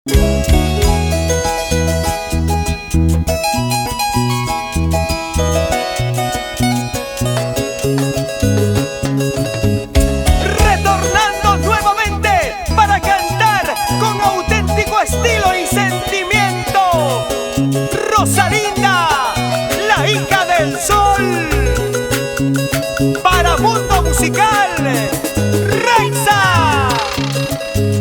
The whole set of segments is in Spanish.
Retornando nuevamente para cantar con auténtico estilo y sentimiento, Rosalinda, la hija del sol, para Mundo Musical, Raiza.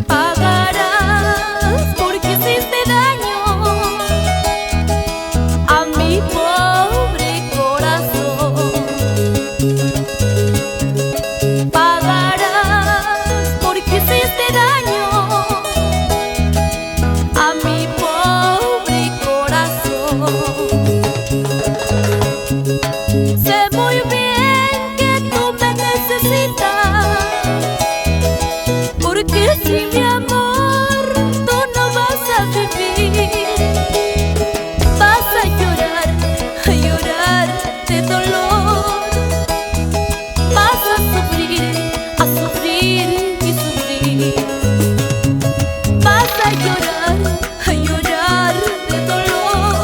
Pagarás porque hiciste daño a mi pobre corazón. Pagarás porque hiciste daño a mi pobre corazón. Sé muy bien que tú me necesitas, porque sin mi amor tú no vas a vivir. Vas a llorar de dolor. Vas a sufrir y sufrir. Vas a llorar de dolor.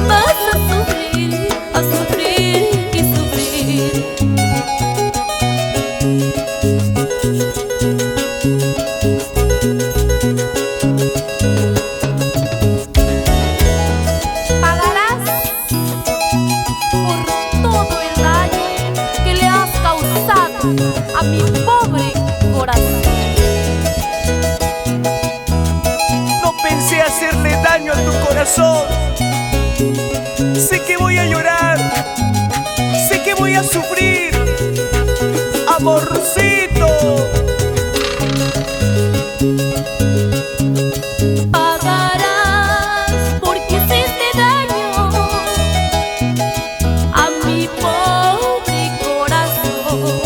Vas a sufrir y sufrir. Pagarás por todo el daño que le has causado a mi pobre corazón. No pensé hacerle daño a tu corazón. Sé que voy a llorar, sé que voy a sufrir, amorcito. Pagarás porque hiciste daño a mi pobre corazón.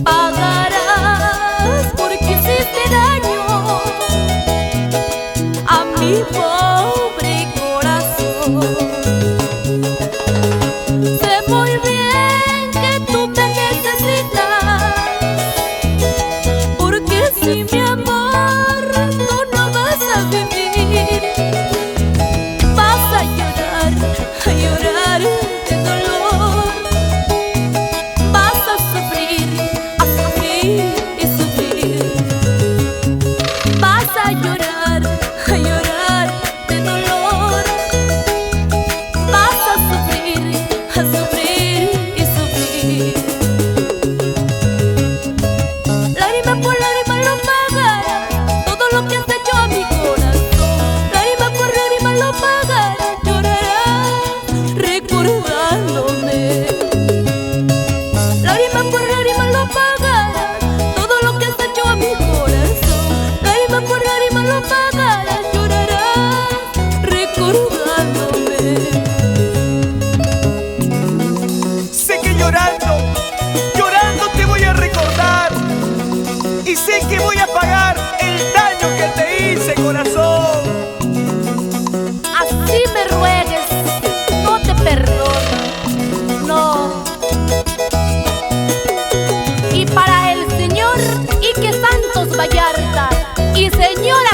Pagarás porque hiciste daño a mi pobre corazón. Sé muy bien que tú me necesitas, porque sin mi amor tú no vas a vivir. Vas a llorar de dolor. Vas a sufrir y sufrir. Vas a llorar de dolor. Vas a sufrir y sufrir. Lágrima por lágrima lo pagarás todo lo que has hecho a mi corazón. Lágrima por lágrima lo pagarás, llorarás recordándome. Lágrima por lágrima lo pagarás todo lo que has hecho a mi corazón. Lágrima por lágrima lo pagarás, llorarás recordándome. Sé que llorando te voy a recordar, y sé que voy a pagar el daño que te hice, corazón. Así me ruegues, no te perdono, no. Y para el señor Ike Santos Vallarta y señora